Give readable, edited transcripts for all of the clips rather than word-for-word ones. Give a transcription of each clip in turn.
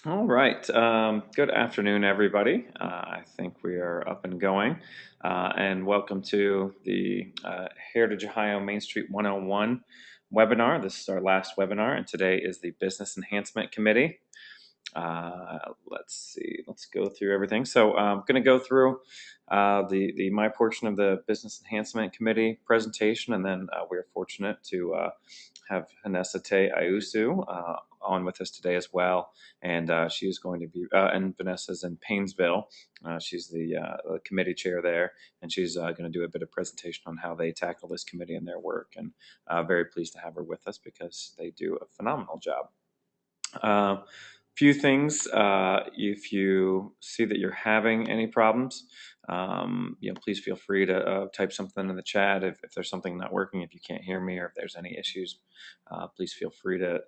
All right. Good afternoon, everybody. I think we are up and going. And welcome to the Heritage Ohio Main Street 101 webinar. This is our last webinar, and today is the Business Enhancement Committee. Let's see. Let's go through everything. So I'm going to go through the my portion of the Business Enhancement Committee presentation, and then we're fortunate to have Hanessa Te Ayusu on with us today as well. And she is going to be, and Vanessa's in Painesville. She's the committee chair there, and she's going to do a bit of presentation on how they tackle this committee and their work. And very pleased to have her with us because they do a phenomenal job. Few things. If you see that you're having any problems, please feel free to type something in the chat if there's something not working, if you can't hear me, or if there's any issues. Please feel free to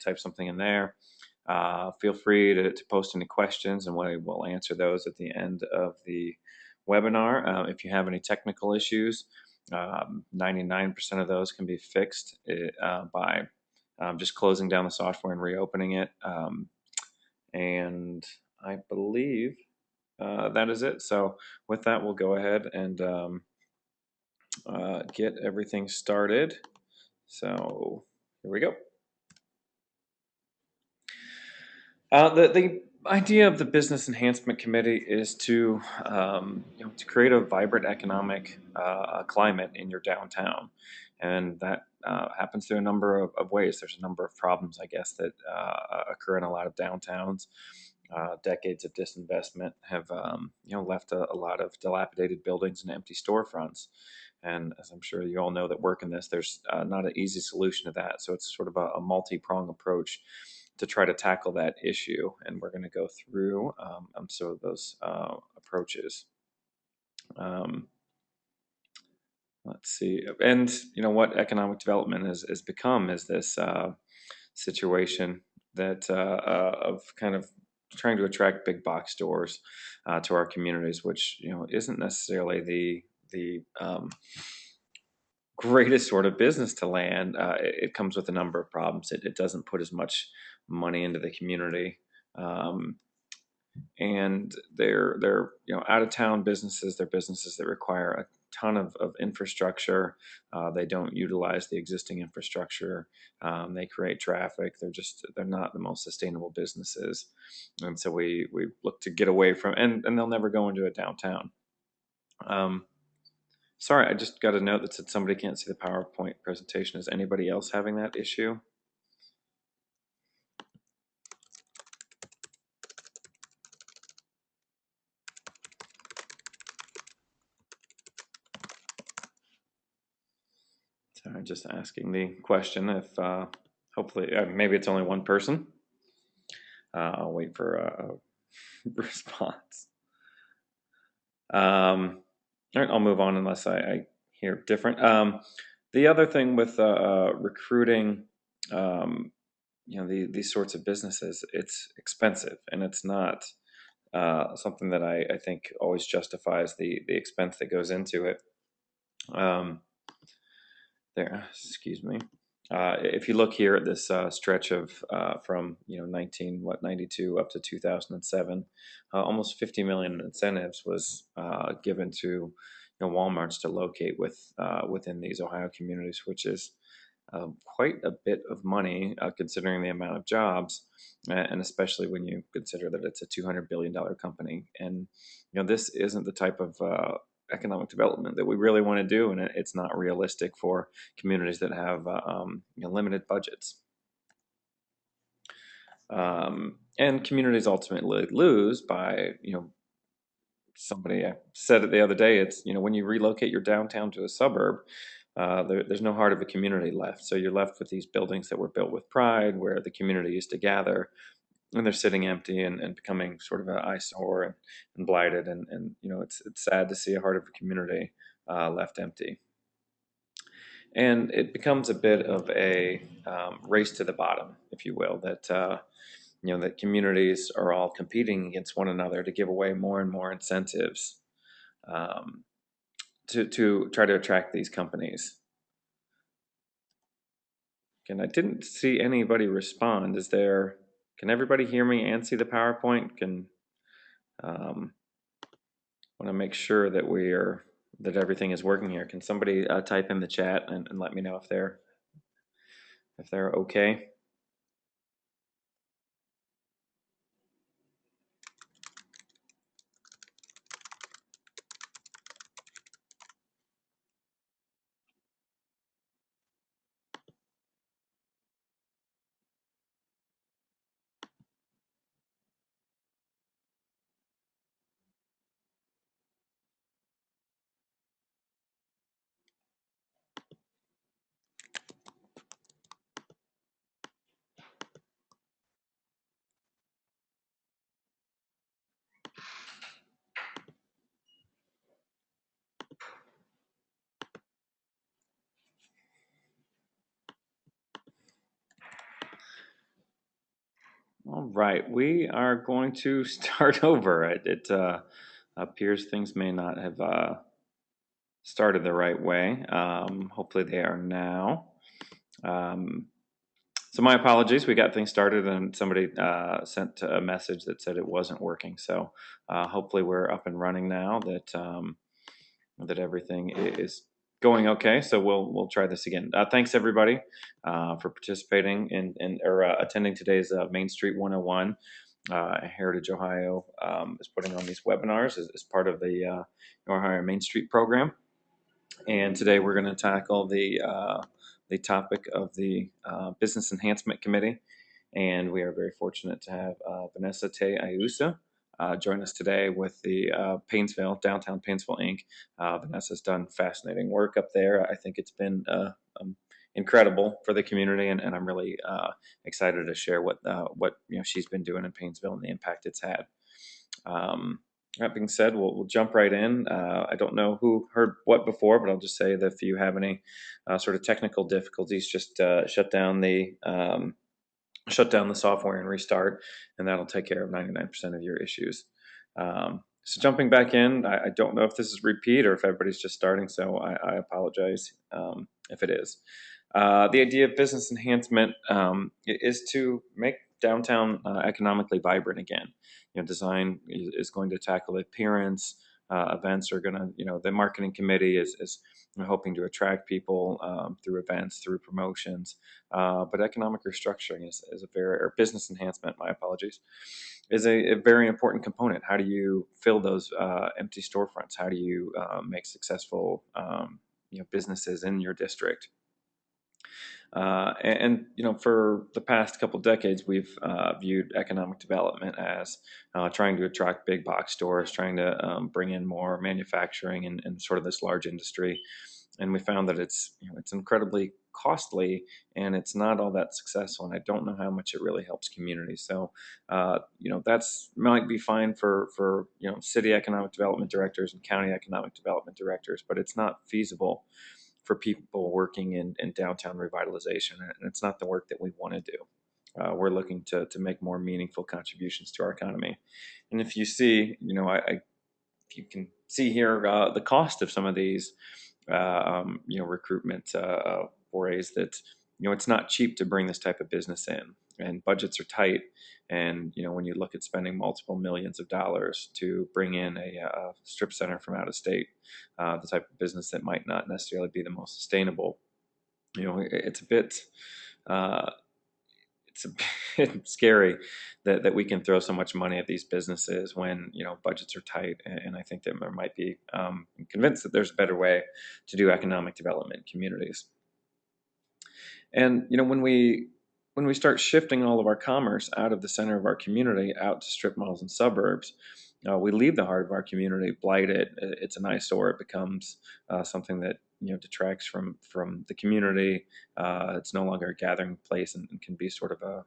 type something in there. Feel free to post any questions, and we'll answer those at the end of the webinar. If you have any technical issues, 99% of those can be fixed by just closing down the software and reopening it. And I believe that is it. So with that, we'll go ahead and get everything started. So here we go. The idea of the Business Enhancement Committee is to to create a vibrant economic climate in your downtown, and that happens through a number of ways. There's a number of problems, I guess, that occur in a lot of downtowns. Decades of disinvestment have left a lot of dilapidated buildings and empty storefronts. And as I'm sure you all know that work in this, there's not an easy solution to that. So it's sort of a multi-pronged approach to try to tackle that issue. And we're going to go through some of those approaches. Let's see. And what economic development has become is this situation that of kind of trying to attract big box stores to our communities, which isn't necessarily the greatest sort of business to land. It comes with a number of problems. It doesn't put as much money into the community. And they're out of town businesses. They're businesses that require a ton of infrastructure. They don't utilize the existing infrastructure. They create traffic. They're not the most sustainable businesses, and so we look to get away from, and they'll never go into a downtown. Sorry, I just got a note that said somebody can't see the PowerPoint presentation. Is anybody else having that issue? So I'm just asking the question if hopefully maybe it's only one person. I'll wait for a response. All right, I'll move on unless I hear different. The other thing with recruiting, these sorts of businesses, it's expensive, and it's not something that I think always justifies the expense that goes into it. Excuse me. If you look here at this stretch of from 92 up to 2007, almost 50 million in incentives was given to Walmarts to locate within these Ohio communities, which is quite a bit of money considering the amount of jobs, and especially when you consider that it's a $200 billion company. And this isn't the type of economic development that we really want to do, and it's not realistic for communities that have limited budgets. And communities ultimately lose by somebody said it the other day. It's when you relocate your downtown to a suburb, there's no heart of a community left. So you're left with these buildings that were built with pride, where the community used to gather, and they're sitting empty and becoming sort of an eyesore and blighted. And it's sad to see a heart of a community left empty. And it becomes a bit of a race to the bottom, if you will, that that communities are all competing against one another to give away more and more incentives to try to attract these companies. And I didn't see anybody respond. Is there Can everybody hear me and see the PowerPoint? Can um, want to make sure that that everything is working here. Can somebody type in the chat and let me know if they're okay? All right, we are going to start over. It appears things may not have started the right way. Hopefully they are now. Um, so my apologies. We got things started and somebody sent a message that said it wasn't working. So hopefully we're up and running now. That everything is going okay. So we'll try this again. Thanks everybody for participating in or attending today's Main Street 101. Heritage Ohio is putting on these webinars as part of the Ohio Main Street program. And today we're going to tackle the topic of the Business Enhancement Committee. And we are very fortunate to have Vanessa Te Ayusa join us today with the Downtown Painesville Inc. Vanessa's done fascinating work up there. I think it's been incredible for the community, and I'm really excited to share what she's been doing in Painesville and the impact it's had. That being said, we'll jump right in. I don't know who heard what before, but I'll just say that if you have any sort of technical difficulties, just shut down the software and restart, and that'll take care of 99% of your issues. So jumping back in, I don't know if this is repeat or if everybody's just starting, so I apologize if it is. The idea of business enhancement is to make downtown economically vibrant again. Design is going to tackle appearance. Events are going to, the marketing committee is hoping to attract people through events, through promotions. But economic restructuring is a or business enhancement, my apologies, is a very important component. How do you fill those empty storefronts? How do you make successful businesses in your district? For the past couple decades, we've viewed economic development as trying to attract big box stores, trying to bring in more manufacturing and sort of this large industry. And we found that it's incredibly costly and it's not all that successful. And I don't know how much it really helps communities. So, that's might be fine for city economic development directors and county economic development directors, but it's not feasible for people working in downtown revitalization, and it's not the work that we want to do. We're looking to make more meaningful contributions to our economy. And if you see, if you can see here the cost of some of these, recruitment forays, that it's not cheap to bring this type of business in, and budgets are tight. And when you look at spending multiple millions of dollars to bring in a strip center from out of state, the type of business that might not necessarily be the most sustainable, it's a bit. It's a bit scary that we can throw so much money at these businesses when budgets are tight, and I think that there might be I'm convinced that there's a better way to do economic development in communities. And when we start shifting all of our commerce out of the center of our community out to strip malls and suburbs, we leave the heart of our community blighted. It's an eyesore. It becomes something that detracts from the community. It's no longer a gathering place and can be sort of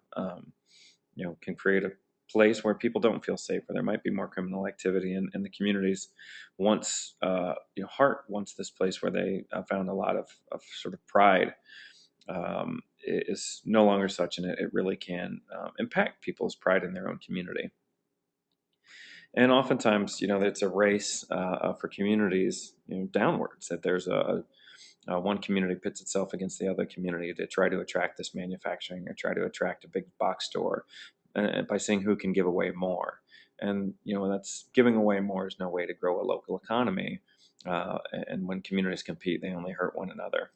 can create a place where people don't feel safe, or there might be more criminal activity. And the communities once heart wants this place where they found a lot of sort of pride, is no longer such, and it really can impact people's pride in their own community. And oftentimes, it's a race for communities downwards. That there's one community pits itself against the other community to try to attract this manufacturing or try to attract a big box store. by seeing who can give away more. And that's giving away more is no way to grow a local economy. And when communities compete, they only hurt one another.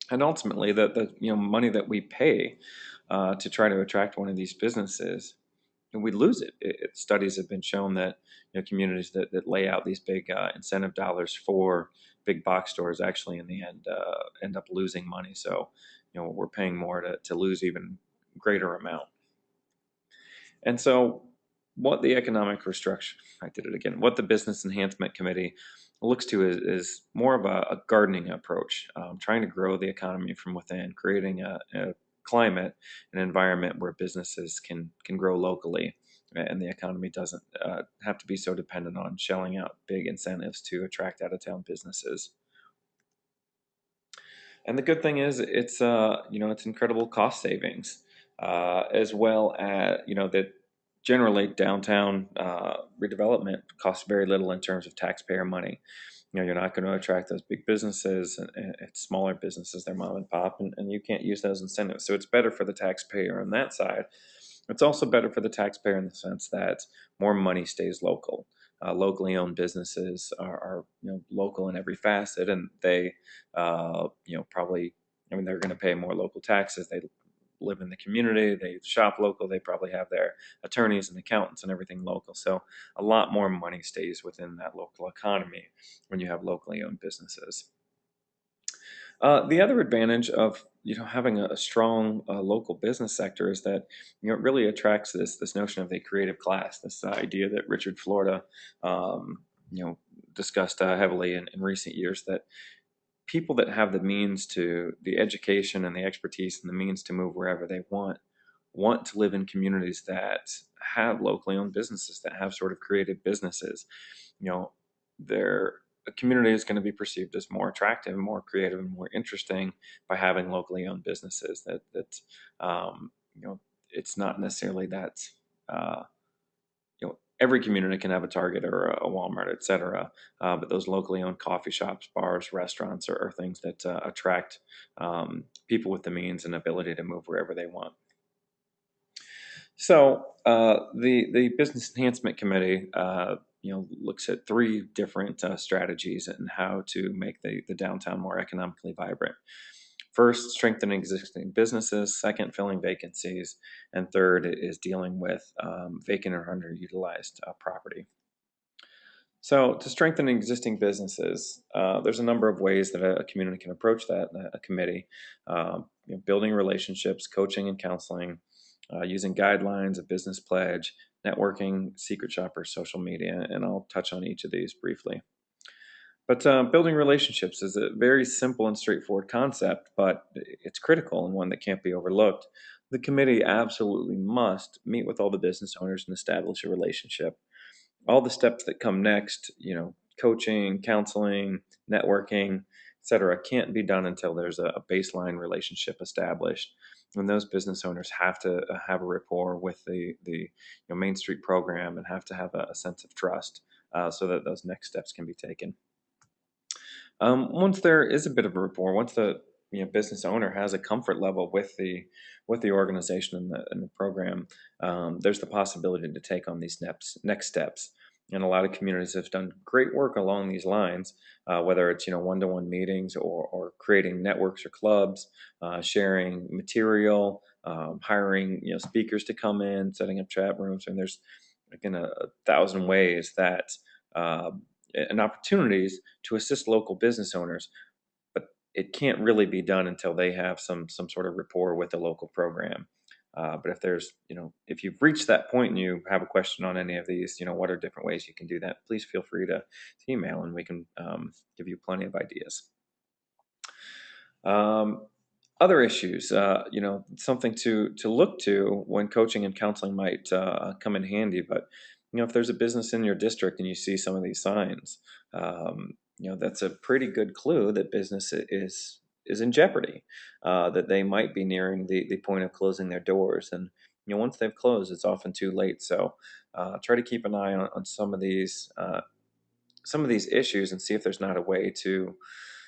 And ultimately, the money that we pay to try to attract one of these businesses, and we lose it. Studies have been shown that communities that lay out these big incentive dollars for big box stores actually in the end up losing money. So we're paying more to lose even greater amount. And so, what the economic restructure, I did it again, what the Business Enhancement Committee looks to is more of a gardening approach, trying to grow the economy from within, creating a climate, an environment where businesses can grow locally. And the economy doesn't have to be so dependent on shelling out big incentives to attract out of town businesses. And the good thing is, it's incredible cost savings, as well as that generally downtown redevelopment costs very little in terms of taxpayer money. You're not going to attract those big businesses, and it's smaller businesses, they're mom and pop, and you can't use those incentives. So it's better for the taxpayer on that side. It's also better for the taxpayer in the sense that more money stays local. Locally owned businesses are local in every facet, and they probably, I mean, they're going to pay more local taxes. They live in the community, they shop local, they probably have their attorneys and accountants and everything local. So a lot more money stays within that local economy when you have locally owned businesses. The other advantage of having a strong local business sector is that it really attracts this notion of the creative class. This idea that Richard Florida you know discussed heavily in recent years, that people that have the means to the education and the expertise and the means to move wherever they want to live in communities that have locally owned businesses, that have sort of creative businesses. Their community is going to be perceived as more attractive, more creative, and more interesting by having locally owned businesses. Um, you know it's not necessarily that every community can have a Target or a Walmart, et cetera. But those locally owned coffee shops, bars, restaurants are things that attract people with the means and ability to move wherever they want. So the Business Enhancement Committee, looks at three different strategies and how to make the downtown more economically vibrant. First, strengthening existing businesses. Second, filling vacancies. And third is dealing with vacant or underutilized property. So, to strengthen existing businesses, there's a number of ways that a community can approach that, a committee. Building relationships, coaching and counseling, using guidelines, a business pledge, networking, secret shoppers, social media, and I'll touch on each of these briefly. But building relationships is a very simple and straightforward concept, but it's critical and one that can't be overlooked. The committee absolutely must meet with all the business owners and establish a relationship. All the steps that come next, coaching, counseling, networking, etc., can't be done until there's a baseline relationship established. And those business owners have to have a rapport with the Main Street program and have to have a sense of trust so that those next steps can be taken. Once there is a bit of a rapport, once the business owner has a comfort level with the organization and the program, there's the possibility to take on these next steps. And a lot of communities have done great work along these lines, whether it's one-to-one meetings or creating networks or clubs, sharing material, hiring speakers to come in, setting up chat rooms, and there's again a thousand ways that uh, and opportunities to assist local business owners, but it can't really be done until they have some sort of rapport with the local program. But if there's, if you've reached that point and you have a question on any of these, what are different ways you can do that? Please feel free to email, and we can give you plenty of ideas. Um, Other issues, something to look to when coaching and counseling might come in handy. But if there's a business in your district and you see some of these signs, that's a pretty good clue that business is in jeopardy, that they might be nearing the point of closing their doors. And once they've closed, it's often too late. So try to keep an eye on some of these issues and see if there's not a way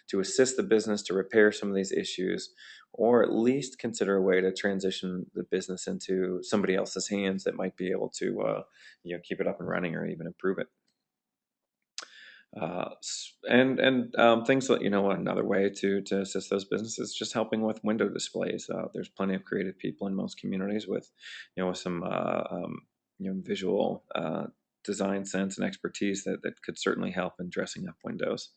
to assist the business to repair some of these issues, or at least consider a way to transition the business into somebody else's hands that might be able to keep it up and running or even improve it. And things that another way to assist those businesses, just helping with window displays. There's plenty of creative people in most communities with with some visual design sense and expertise that could certainly help in dressing up windows.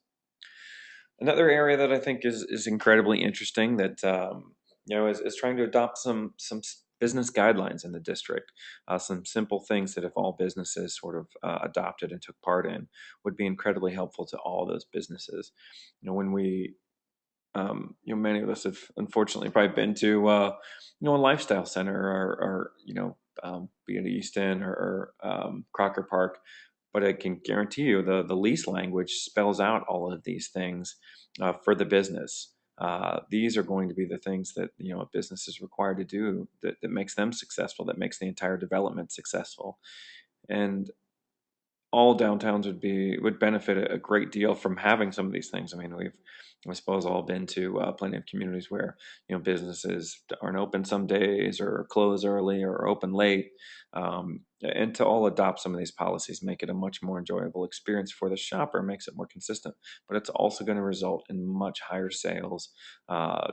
Another area that I think is incredibly interesting that is trying to adopt some business guidelines in the district. Some simple things that if all businesses sort of adopted and took part in would be incredibly helpful to all those businesses. When we many of us have unfortunately probably been to a lifestyle center or be it Easton or Crocker Park, but I can guarantee you the lease language spells out all of these things for the business. These are going to be the things that a business is required to do that makes them successful, that makes the entire development successful, and all downtowns would benefit a great deal from having some of these things. I mean, I suppose, all been to plenty of communities where businesses aren't open some days or close early or open late, and to all adopt some of these policies, make it a much more enjoyable experience for the shopper, makes it more consistent. But it's also going to result in much higher sales,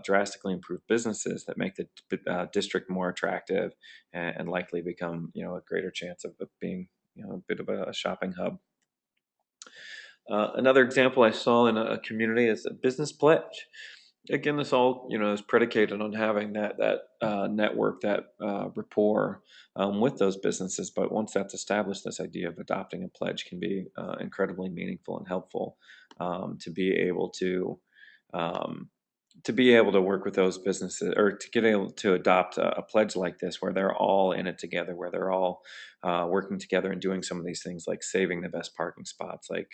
drastically improved businesses that make the district more attractive, and likely become a greater chance of being a bit of a shopping hub. Another example I saw in a community is a business pledge. Again, this all is predicated on having that network, that rapport with those businesses. But once that's established, this idea of adopting a pledge can be incredibly meaningful and helpful, to be able um, to work with those businesses, or to get able to adopt a pledge like this where they're all in it together, where they're all working together and doing some of these things like saving the best parking spots, like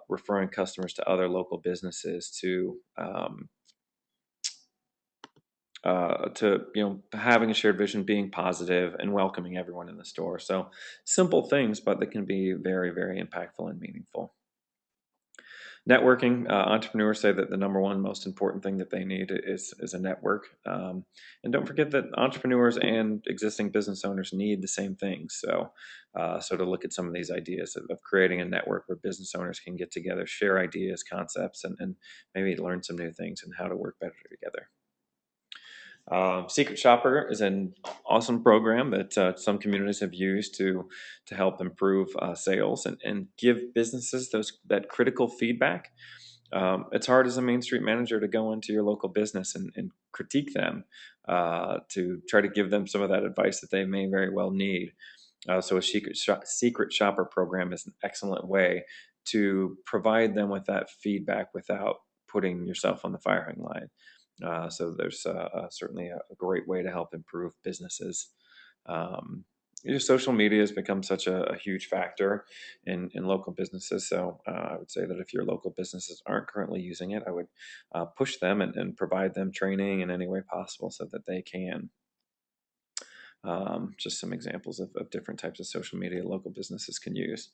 referring customers to other local businesses, to having a shared vision, being positive and welcoming everyone in the store. So simple things, but they can be very, very impactful and meaningful. Networking, entrepreneurs say that the number one most important thing that they need is a network. And don't forget that entrepreneurs and existing business owners need the same things. So to look at some of these ideas of creating a network where business owners can get together, share ideas, concepts, and maybe learn some new things and how to work better together. Secret Shopper is an awesome program that some communities have used to help improve sales and give businesses that critical feedback. It's hard as a Main Street manager to go into your local business and critique them, to try to give them some of that advice that they may very well need. So a secret shopper program is an excellent way to provide them with that feedback without putting yourself on the firing line. So there's certainly a great way to help improve businesses. Um, Social media has become such a huge factor in local businesses. So I would say that if your local businesses aren't currently using it, I would push them and provide them training in any way possible so that they can. Just some examples of different types of social media local businesses can use.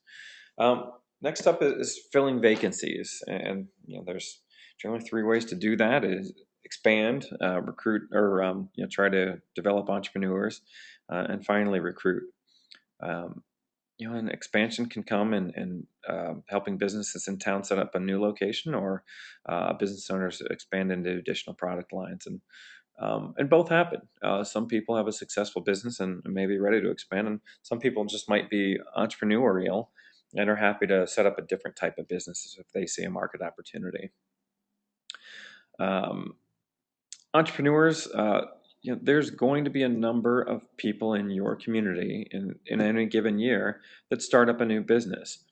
Next up is filling vacancies, and there's generally three ways to do that: is expand, recruit, or try to develop entrepreneurs, and finally recruit. Um, and expansion can come in helping businesses in town set up a new location, or business owners expand into additional product lines, and both happen. Some people have a successful business and may be ready to expand, and some people just might be entrepreneurial and are happy to set up a different type of business if they see a market opportunity. Um, Entrepreneurs, there's going to be a number of people in your community in any given year that start up a new business.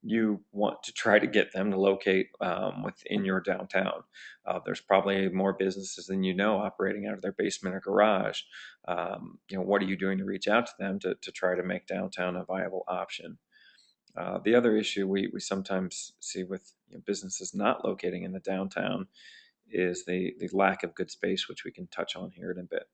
You want to try to get them to locate within your downtown. There's probably more businesses than operating out of their basement or garage. What are you doing to reach out to them to try to make downtown a viable option? The other issue we sometimes see with businesses not locating in the downtown is the lack of good space, which we can touch on here in a bit.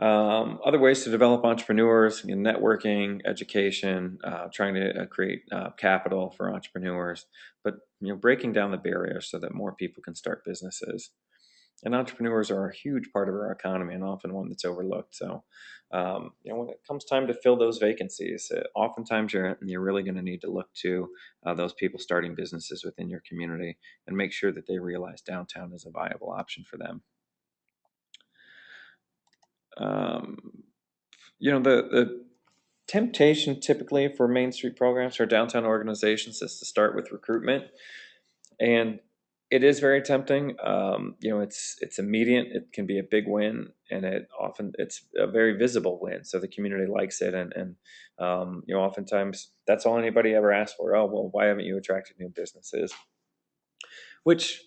Other ways to develop entrepreneurs, networking, education, trying to create capital for entrepreneurs, but breaking down the barriers so that more people can start businesses. And entrepreneurs are a huge part of our economy and often one that's overlooked. So, when it comes time to fill those vacancies, oftentimes you're really going to need to look to those people starting businesses within your community and make sure that they realize downtown is a viable option for them. Um, the temptation typically for Main Street programs or downtown organizations is to start with recruitment, and it is very tempting. It's immediate. It can be a big win, and it's a very visible win. So the community likes it, and oftentimes that's all anybody ever asks for. Oh well, why haven't you attracted new businesses? Which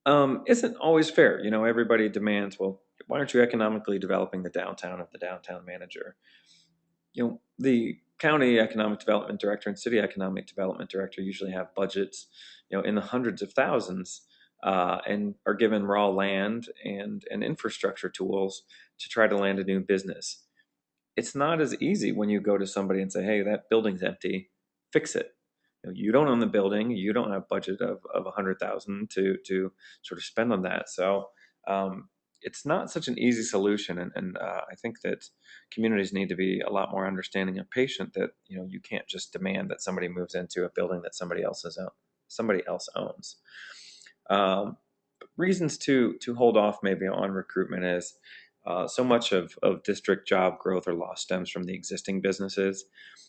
isn't always fair. Everybody demands, well, why aren't you economically developing the downtown of the downtown manager? The county economic development director and city economic development director usually have budgets, in the hundreds of thousands, and are given raw land and infrastructure tools to try to land a new business. It's not as easy when you go to somebody and say, "Hey, that building's empty, fix it." You don't own the building. You don't have budget of 100,000 to sort of spend on that. So it's not such an easy solution, and I think that communities need to be a lot more understanding and patient. That you can't just demand that somebody moves into a building that somebody else owns. Um, Reasons to hold off maybe on recruitment is so much of district job growth or loss stems from the existing businesses.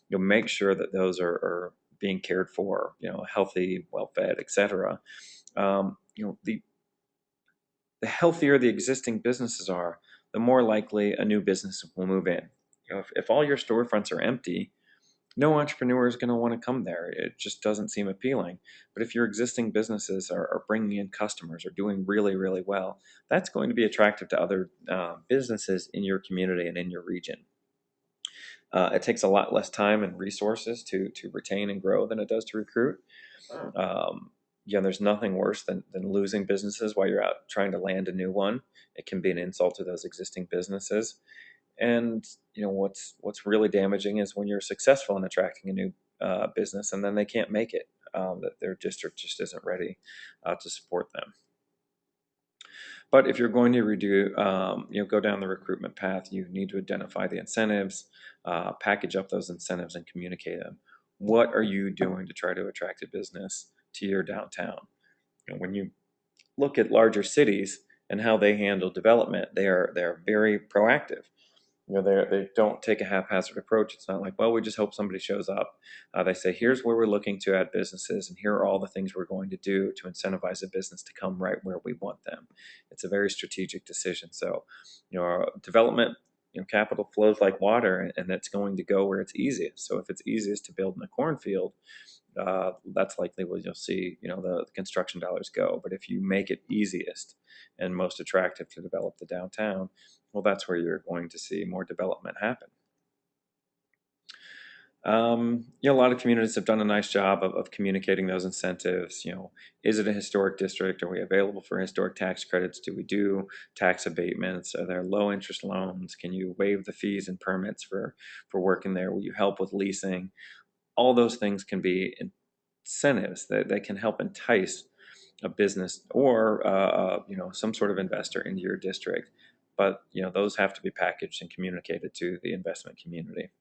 You'll make sure that those are being cared for, healthy, well fed, etc. The healthier the existing businesses are, the more likely a new business will move in. If all your storefronts are empty, no entrepreneur is going to want to come there. It just doesn't seem appealing. But if your existing businesses are bringing in customers, are doing really, really well, that's going to be attractive to other businesses in your community and in your region. It takes a lot less time and resources to retain and grow than it does to recruit. Um, there's nothing worse than losing businesses while you're out trying to land a new one. It can be an insult to those existing businesses. And what's really damaging is when you're successful in attracting a new business and then they can't make it. That their district just isn't ready to support them. But if you're going to go down the recruitment path, you need to identify the incentives, package up those incentives, and communicate them. What are you doing to try to attract a business to your downtown? When you look at larger cities and how they handle development, they're very proactive. They don't take a haphazard approach. It's not like, well, we just hope somebody shows up. They say, here's where we're looking to add businesses, and here are all the things we're going to do to incentivize a business to come right where we want them. It's a very strategic decision. So, our development, capital flows like water, and it's going to go where it's easiest. So, if it's easiest to build in a cornfield, that's likely where you'll see, the construction dollars go. But if you make it easiest and most attractive to develop the downtown, well, that's where you're going to see more development happen. A lot of communities have done a nice job of communicating those incentives. Is it a historic district? Are we available for historic tax credits? Do we do tax abatements? Are there low interest loans? Can you waive the fees and permits for working there? Will you help with leasing? All those things can be incentives that can help entice a business or some sort of investor into your district. But those have to be packaged and communicated to the investment community.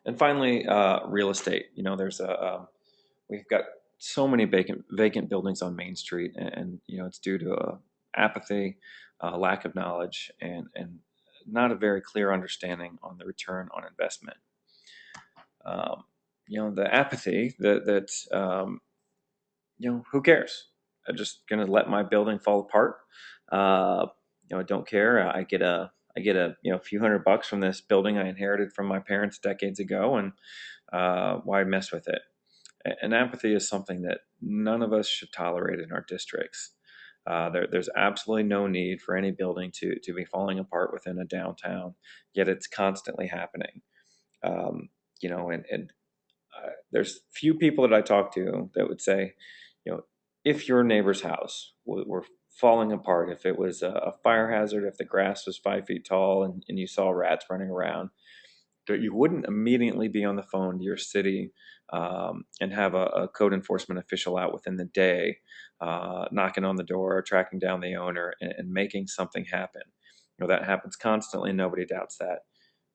And finally, real estate. We've got so many vacant buildings on Main Street, and it's due to apathy, lack of knowledge, and not a very clear understanding on the return on investment. The apathy who cares? I'm just going to let my building fall apart. I don't care. I get a few $100 from this building I inherited from my parents decades ago, and why mess with it? And apathy is something that none of us should tolerate in our districts. There's absolutely no need for any building to be falling apart within a downtown, yet it's constantly happening. And there's few people that I talk to that would say, if your neighbor's house were falling apart, if it was a fire hazard, if the grass was 5 feet tall and you saw rats running around, that you wouldn't immediately be on the phone to your city and have a code enforcement official out within the day, knocking on the door, tracking down the owner, and making something happen. That happens constantly. Nobody doubts that.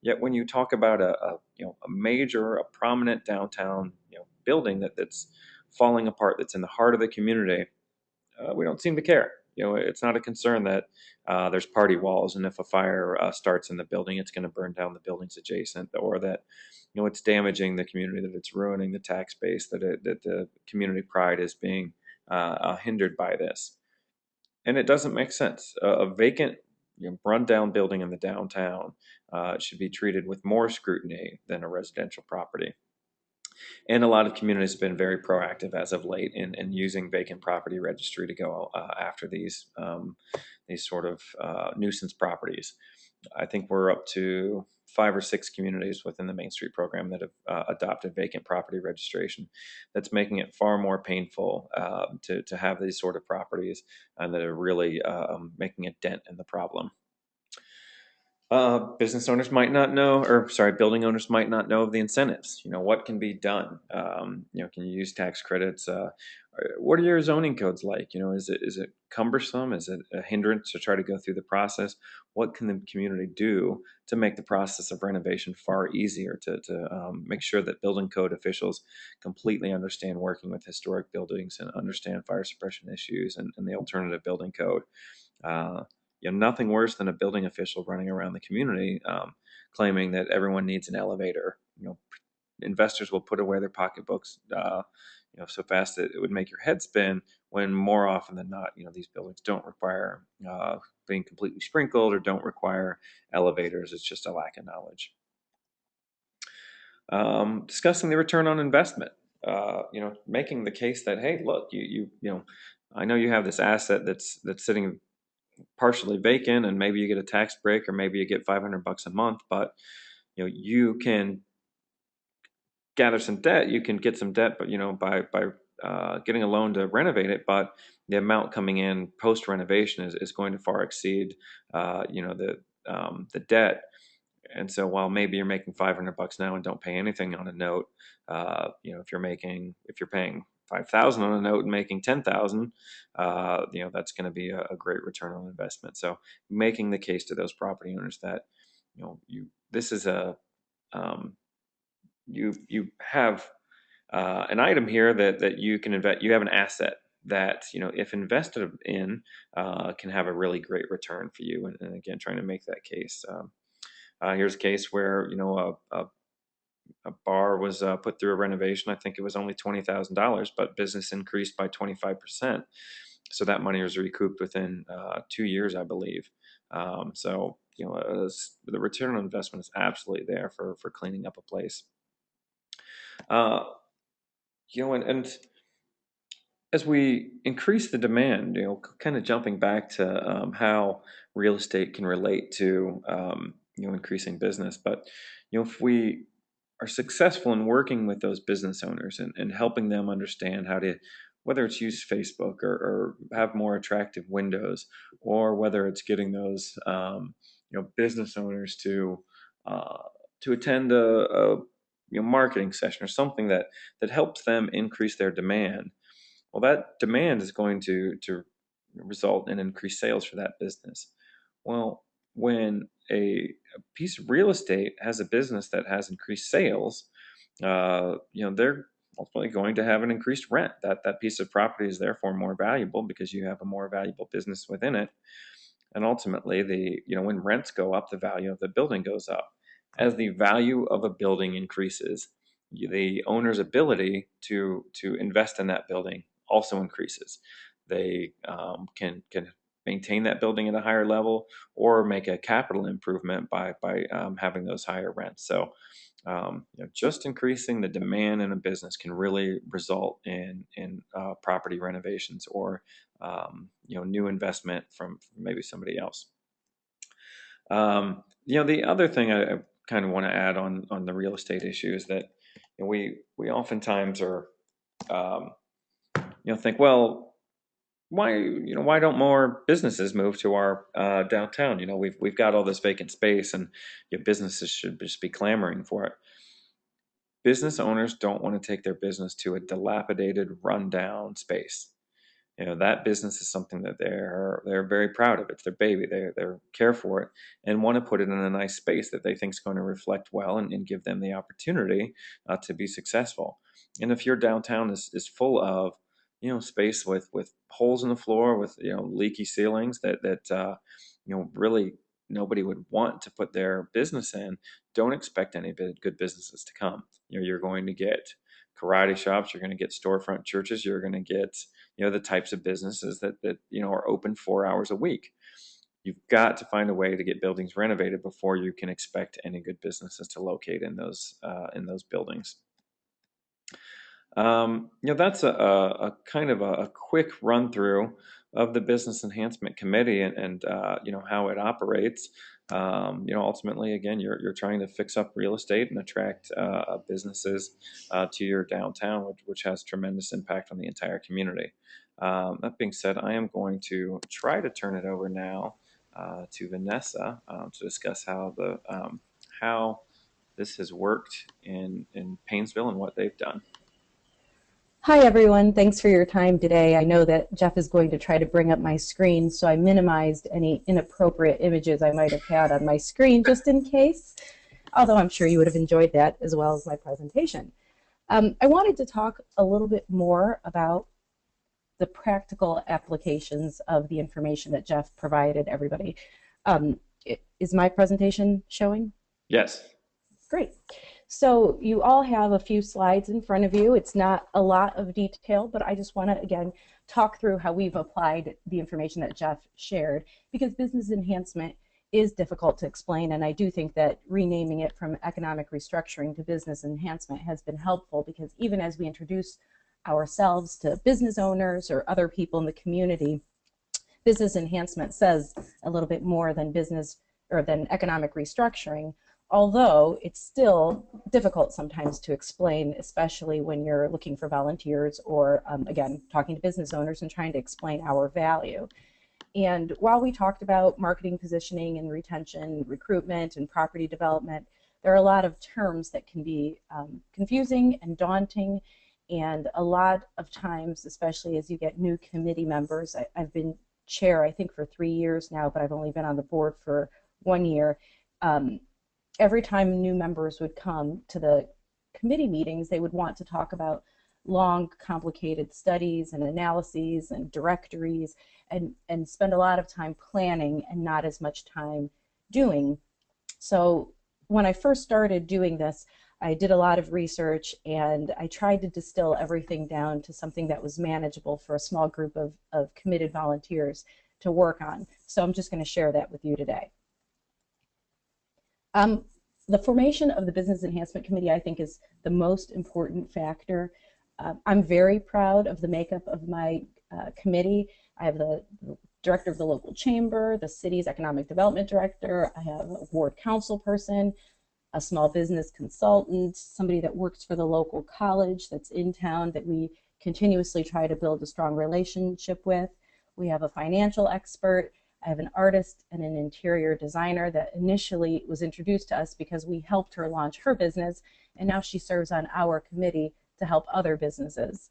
Yet when you talk about a major, a prominent downtown building that's falling apart, that's in the heart of the community, we don't seem to care. It's not a concern that there's party walls, and if a fire starts in the building, it's going to burn down the buildings adjacent, or that it's damaging the community, that it's ruining the tax base, that the community pride is being hindered by this, and it doesn't make sense. A vacant, run-down building in the downtown should be treated with more scrutiny than a residential property. And a lot of communities have been very proactive as of late in using vacant property registry to go after these sort of nuisance properties. I think we're up to 5 or 6 communities within the Main Street program that have adopted vacant property registration. That's making it far more painful to have these sort of properties, and that are really making a dent in the problem. Business owners might not know, or sorry, building owners might not know of the incentives. What can be done? Can you use tax credits? What are your zoning codes like? Is it cumbersome? Is it a hindrance to try to go through the process? What can the community do to make the process of renovation far easier? To make sure that building code officials completely understand working with historic buildings and understand fire suppression issues and the alternative building code. Uh, Nothing worse than a building official running around the community claiming that everyone needs an elevator. Investors will put away their pocketbooks, so fast that it would make your head spin. When more often than not, these buildings don't require being completely sprinkled or don't require elevators. It's just a lack of knowledge. Discussing the return on investment. Making the case that, hey, look, I know you have this asset that's sitting partially vacant, and maybe you get a tax break, or maybe you get $500 a month, but you can gather some debt. You can get some debt, but by getting a loan to renovate it, but the amount coming in post renovation is going to far exceed the debt. And so while maybe you're making $500 now and don't pay anything on a note, if you're paying 5,000 on a note and making 10,000, that's going to be a great return on investment. So making the case to those property owners that this is you have an item here that you can invest. You have an asset that if invested in can have a really great return for you. And again, trying to make that case. Here's a case where a bar was put through a renovation. I think it was only $20,000, but business increased by 25%. So that money was recouped within 2 years, I believe. So the return on investment is absolutely there for cleaning up a place. And as we increase the demand, kind of jumping back to how real estate can relate to increasing business, but if we are successful in working with those business owners and helping them understand how to, whether it's use Facebook or have more attractive windows, or whether it's getting those business owners to attend a marketing session or something that helps them increase their demand. Well, that demand is going to result in increased sales for that business. Well, when a piece of real estate has a business that has increased sales, they're ultimately going to have an increased rent. That piece of property is therefore more valuable because you have a more valuable business within it. And ultimately, when rents go up, the value of the building goes up. As the value of a building increases, the owner's ability to invest in that building also increases. They can maintain that building at a higher level, or make a capital improvement by having those higher rents. So just increasing the demand in a business can really result in property renovations, or new investment from maybe somebody else. The other thing I kind of want to add on the real estate issue is that we oftentimes are think, well, why don't more businesses move to our downtown? We've got all this vacant space, and businesses should just be clamoring for it. Business owners don't want to take their business to a dilapidated, rundown space. That business is something that they're very proud of. It's their baby. They care for it and want to put it in a nice space that they think is going to reflect well and give them the opportunity to be successful. And if your downtown is full of space with holes in the floor, with leaky ceilings that really nobody would want to put their business in, don't expect any good businesses to come. You're going to get karate shops, you're going to get storefront churches, you're going to get the types of businesses that are open 4 hours a week. You've got to find a way to get buildings renovated before you can expect any good businesses to locate in those buildings. That's a kind of a quick run through of the Business Enhancement Committee and how it operates. Ultimately, again, you're trying to fix up real estate and attract businesses to your downtown, which has tremendous impact on the entire community. That being said, I am going to try to turn it over now to Vanessa to discuss how this has worked in Paynesville and what they've done. Hi, everyone. Thanks for your time today. I know that Jeff is going to try to bring up my screen, so I minimized any inappropriate images I might have had on my screen just in case, although I'm sure you would have enjoyed that as well as my presentation. I wanted to talk a little bit more about the practical applications of the information that Jeff provided everybody. Is my presentation showing? Yes. Great. So you all have a few slides in front of you. It's not a lot of detail, but I just want to, again, talk through how we've applied the information that Jeff shared, because business enhancement is difficult to explain, and I do think that renaming it from economic restructuring to business enhancement has been helpful, because even as we introduce ourselves to business owners or other people in the community, business enhancement says a little bit more than business or than economic restructuring, although it's still difficult sometimes to explain, especially when you're looking for volunteers or, again, talking to business owners and trying to explain our value. And while we talked about marketing, positioning, and retention, recruitment, and property development, there are a lot of terms that can be confusing and daunting. And a lot of times, especially as you get new committee members, I've been chair, I think, for 3 years now, but I've only been on the board for 1 year. Every time new members would come to the committee meetings, they would want to talk about long, complicated studies and analyses and directories and spend a lot of time planning and not as much time doing. So when I first started doing this, I did a lot of research and I tried to distill everything down to something that was manageable for a small group of committed volunteers to work on. So I'm just going to share that with you today. The formation of the Business Enhancement Committee, I think, is the most important factor. I'm very proud of the makeup of my committee. I have the director of the local chamber, the city's economic development director, I have a ward council person, a small business consultant, somebody that works for the local college that's in town that we continuously try to build a strong relationship with. We have a financial expert. I have an artist and an interior designer that initially was introduced to us because we helped her launch her business, and now she serves on our committee to help other businesses.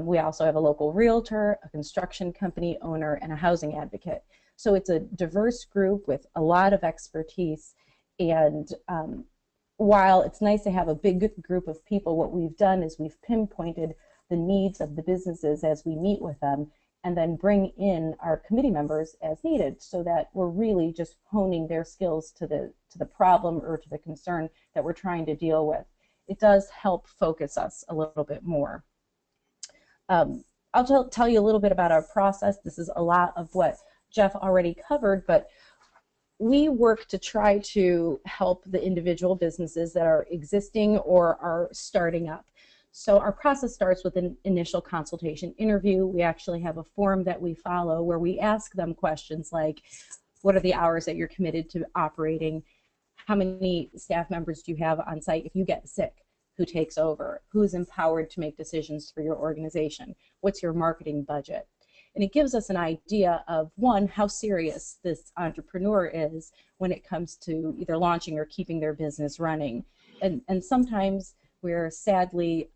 We also have a local realtor, a construction company owner, and a housing advocate. So it's a diverse group with a lot of expertise. And while it's nice to have a big group of people, what we've done is we've pinpointed the needs of the businesses as we meet with them, and then bring in our committee members as needed, so that we're really just honing their skills to the problem or to the concern that we're trying to deal with. It does help focus us a little bit more. I'll tell you a little bit about our process. This is a lot of what Jeff already covered, but we work to try to help the individual businesses that are existing or are starting up. So our process starts with an initial consultation interview. We actually have a form that we follow where we ask them questions like, what are the hours that you're committed to operating? How many staff members do you have on site if you get sick? Who takes over? Who is empowered to make decisions for your organization? What's your marketing budget? And it gives us an idea of, one, how serious this entrepreneur is when it comes to either launching or keeping their business running. And sometimes we're sadly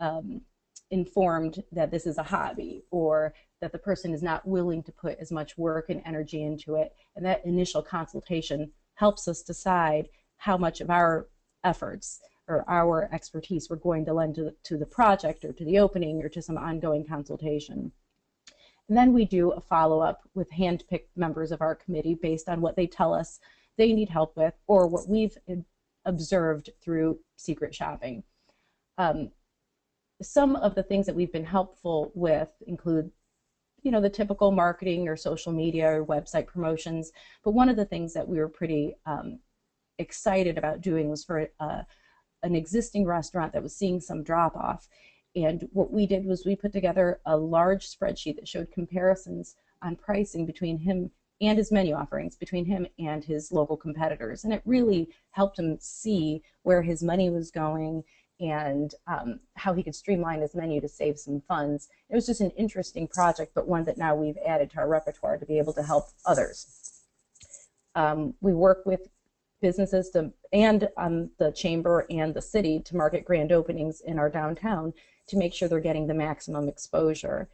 informed that this is a hobby, or that the person is not willing to put as much work and energy into it. And that initial consultation helps us decide how much of our efforts or our expertise we're going to lend to the project, or to the opening, or to some ongoing consultation. And then we do a follow-up with hand-picked members of our committee based on what they tell us they need help with, or what we've observed through secret shopping. Some of the things that we've been helpful with include, the typical marketing or social media or website promotions. But one of the things that we were pretty excited about doing was for an existing restaurant that was seeing some drop off. And what we did was we put together a large spreadsheet that showed comparisons on pricing between him and his menu offerings, between him and his local competitors. And it really helped him see where his money was going, and how he could streamline his menu to save some funds. It was just an interesting project, but one that now we've added to our repertoire to be able to help others. We work with businesses and the chamber and the city to market grand openings in our downtown to make sure they're getting the maximum exposure.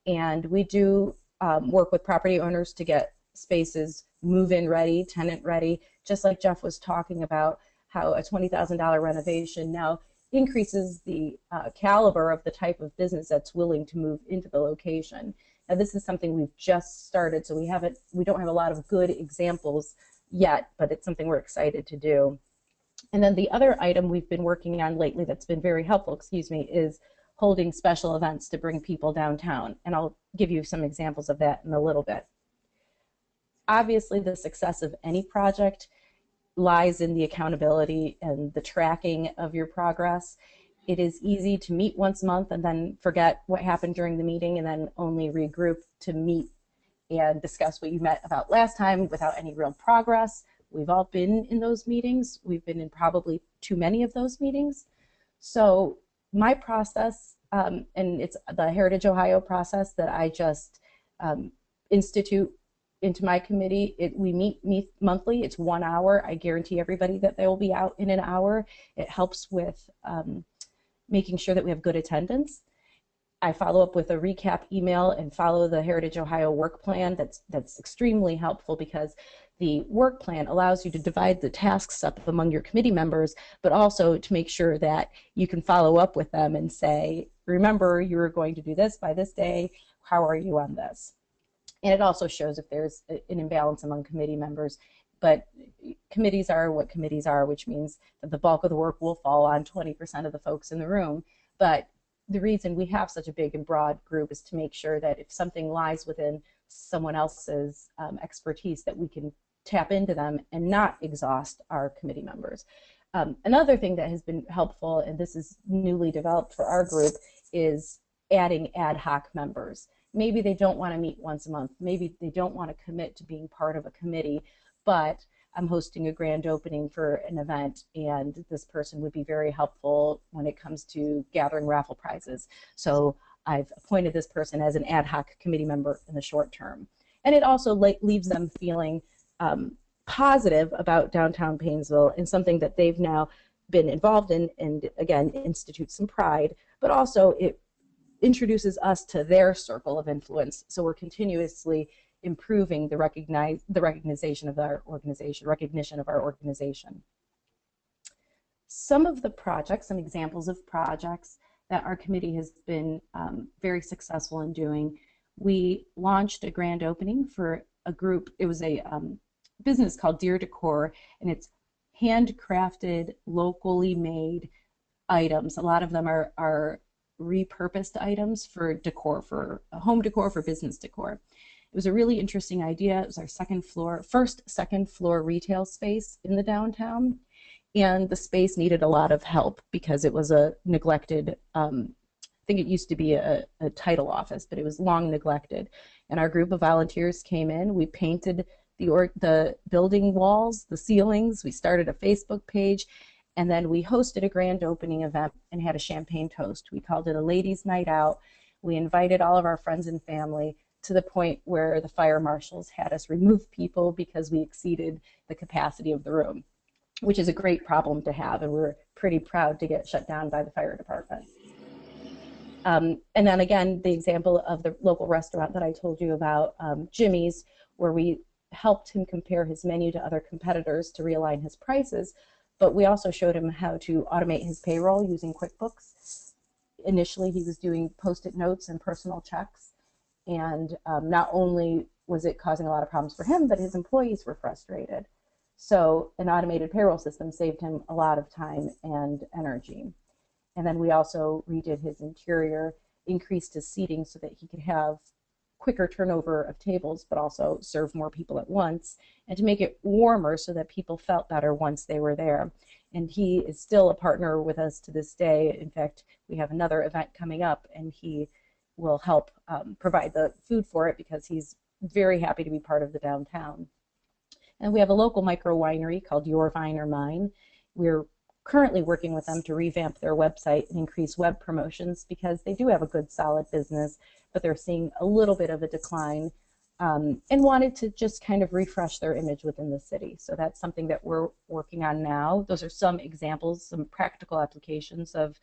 And we do work with property owners to get spaces move-in ready, tenant ready, just like Jeff was talking about, how a $20,000 renovation now increases the caliber of the type of business that's willing to move into the location. Now, this is something we've just started, so we don't have a lot of good examples yet, but it's something we're excited to do. And then the other item we've been working on lately that's been very helpful, is holding special events to bring people downtown. And I'll give you some examples of that in a little bit. Obviously, the success of any project lies in the accountability and the tracking of your progress. It is easy to meet once a month and then forget what happened during the meeting, and then only regroup to meet and discuss what you met about last time without any real progress. We've all been in those meetings. We've been in probably too many of those meetings. So my process, and it's the Heritage Ohio process that I just institute into my committee. We meet monthly. It's 1 hour. I guarantee everybody that they will be out in an hour. It helps with making sure that we have good attendance. I follow up with a recap email and follow the Heritage Ohio work plan. That's extremely helpful, because the work plan allows you to divide the tasks up among your committee members, but also to make sure that you can follow up with them and say, remember, you were going to do this by this day. How are you on this? And it also shows if there's an imbalance among committee members. But committees are what committees are, which means that the bulk of the work will fall on 20% of the folks in the room. But the reason we have such a big and broad group is to make sure that if something lies within someone else's expertise, that we can tap into them and not exhaust our committee members. Another thing that has been helpful, and this is newly developed for our group, is adding ad hoc members. Maybe they don't want to meet once a month. Maybe they don't want to commit to being part of a committee, but I'm hosting a grand opening for an event, and this person would be very helpful when it comes to gathering raffle prizes. So I've appointed this person as an ad hoc committee member in the short term. And it also leaves them feeling positive about downtown Painesville, and something that they've now been involved in, and again, institutes some pride, but also it introduces us to their circle of influence. So we're continuously improving the recognition of our organization. Some of the projects, some examples of projects that our committee has been very successful in doing. We launched a grand opening for a group. It was a business called Deer Decor, and it's handcrafted, locally made items. A lot of them are repurposed items for decor, for home decor, for business decor. It was a really interesting idea. It was our first second floor retail space in the downtown, and the space needed a lot of help because it was a neglected, I think it used to be a title office, but it was long neglected. And our group of volunteers came in. We painted the building walls, the ceilings. We started a Facebook page, and then we hosted a grand opening event and had a champagne toast. We called it a ladies' night out. We invited all of our friends and family to the point where the fire marshals had us remove people because we exceeded the capacity of the room, which is a great problem to have, and we're pretty proud to get shut down by the fire department. And then again, the example of the local restaurant that I told you about, Jimmy's, where we helped him compare his menu to other competitors to realign his prices, but we also showed him how to automate his payroll using QuickBooks. Initially, he was doing Post-it notes and personal checks, and not only was it causing a lot of problems for him, but his employees were frustrated. So an automated payroll system saved him a lot of time and energy. And then we also redid his interior, increased his seating so that he could have quicker turnover of tables, but also serve more people at once, and to make it warmer so that people felt better once they were there. And he is still a partner with us to this day. In fact, we have another event coming up, and he will help provide the food for it because he's very happy to be part of the downtown. And we have a local micro winery called Your Vine or Mine. We're currently working with them to revamp their website and increase web promotions because they do have a good solid business, but they're seeing a little bit of a decline, and wanted to just kind of refresh their image within the city. So that's something that we're working on now. Those are some examples, some practical applications of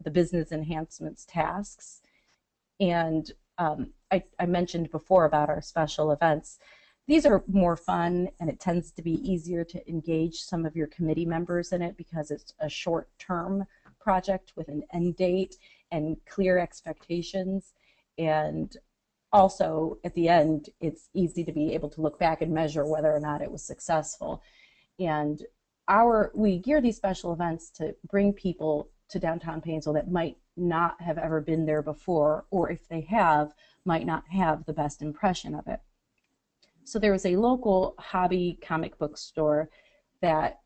the business enhancements tasks. And I mentioned before about our special events. These are more fun, and it tends to be easier to engage some of your committee members in it because it's a short-term project with an end date and clear expectations. And also, at the end, it's easy to be able to look back and measure whether or not it was successful. And we gear these special events to bring people to downtown Painesville that might not have ever been there before, or if they have, might not have the best impression of it. So there was a local hobby comic book store that,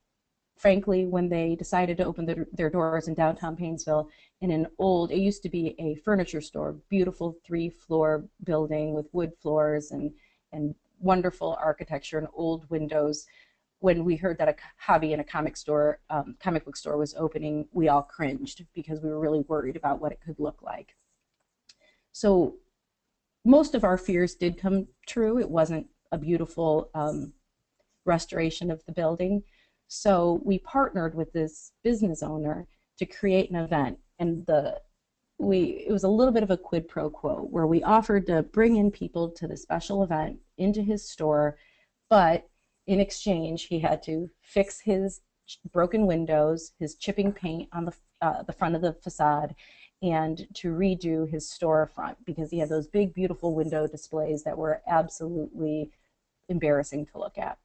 frankly, when they decided to open their doors in downtown Painesville, in an old, it used to be a furniture store, beautiful 3-floor building with wood floors and wonderful architecture and old windows. When we heard that a hobby and a comic book store was opening, we all cringed because we were really worried about what it could look like. So most of our fears did come true. It wasn't a beautiful restoration of the building. So we partnered with this business owner to create an event, and it was a little bit of a quid pro quo where we offered to bring in people to the special event into his store, but in exchange he had to fix his broken windows, his chipping paint on the front of the facade, and to redo his storefront because he had those big, beautiful window displays that were absolutely embarrassing to look at.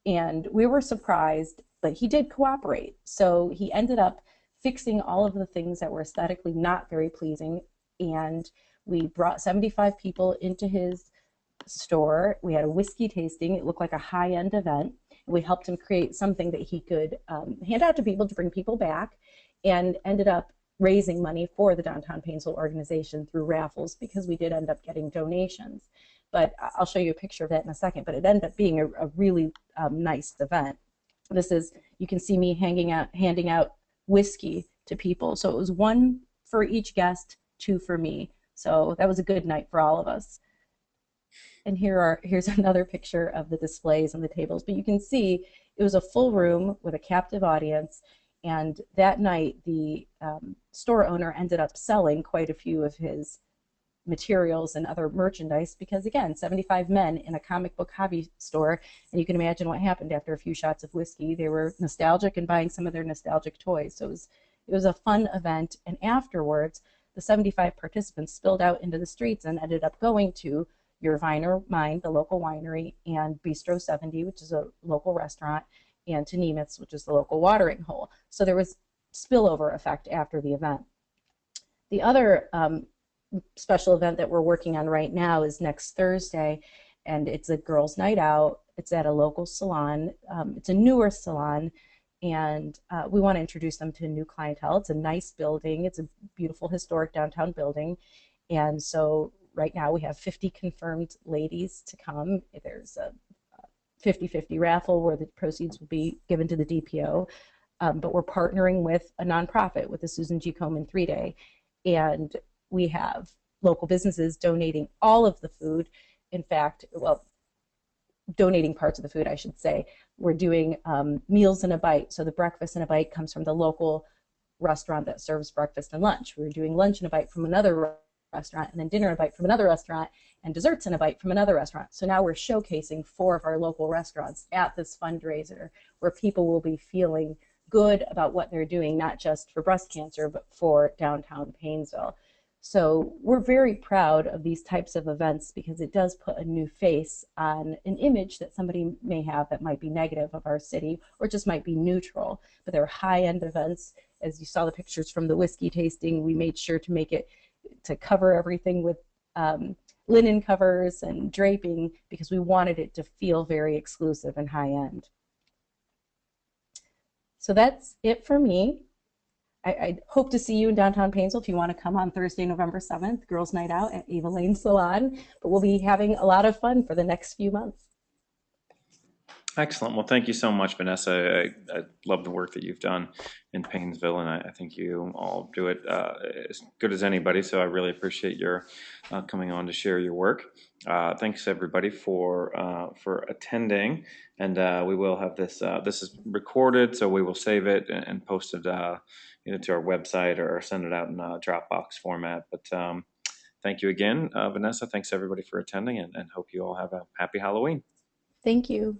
And we were surprised, but he did cooperate. So he ended up fixing all of the things that were aesthetically not very pleasing. And we brought 75 people into his store. We had a whiskey tasting. It looked like a high-end event. We helped him create something that he could hand out to people to bring people back, and ended up raising money for the Downtown Painesville organization through raffles because we did end up getting donations. But I'll show you a picture of that in a second, but it ended up being a really nice event. You can see me handing out whiskey to people. So it was 1 for each guest, 2 for me. So that was a good night for all of us. And here's another picture of the displays and the tables. But you can see it was a full room with a captive audience. And that night, the store owner ended up selling quite a few of his materials and other merchandise because, again, 75 men in a comic book hobby store, and you can imagine what happened after a few shots of whiskey. They were nostalgic and buying some of their nostalgic toys. So it was a fun event. And afterwards, the 75 participants spilled out into the streets and ended up going to Your Vine or Mine, the local winery, and Bistro 70, which is a local restaurant, and to Nemitz, which is the local watering hole. So there was spillover effect after the event. The other special event that we're working on right now is next Thursday, and it's a girls' night out. It's at a local salon. It's a newer salon, and we want to introduce them to new clientele. It's a nice building. It's a beautiful historic downtown building, and so right now we have 50 confirmed ladies to come. There's a 50-50 raffle where the proceeds will be given to the DPO, but we're partnering with a nonprofit, with the Susan G. Komen 3-Day, and we have local businesses donating all of the food. In fact, well, donating parts of the food, I should say. We're doing meals in a bite. So the breakfast in a bite comes from the local restaurant that serves breakfast and lunch. We're doing lunch in a bite from another restaurant, and then dinner in a bite from another restaurant, and desserts in a bite from another restaurant. So now we're showcasing 4 of our local restaurants at this fundraiser where people will be feeling good about what they're doing, not just for breast cancer, but for downtown Painesville. So we're very proud of these types of events because it does put a new face on an image that somebody may have that might be negative of our city or just might be neutral. But they're high-end events. As you saw the pictures from the whiskey tasting, we made sure to make it to cover everything with linen covers and draping because we wanted it to feel very exclusive and high-end. So that's it for me. I hope to see you in downtown Painesville if you want to come on Thursday, November 7th, Girls Night Out at Ava Lane Salon. But we'll be having a lot of fun for the next few months. Excellent. Well, thank you so much, Vanessa. I love the work that you've done in Painesville, and I think you all do it as good as anybody. So I really appreciate your coming on to share your work. Thanks everybody for attending, and we will have this. This is recorded, so we will save it and post it to our website or send it out in a Dropbox format. But thank you again, Vanessa. Thanks everybody for attending, and hope you all have a happy Halloween. Thank you.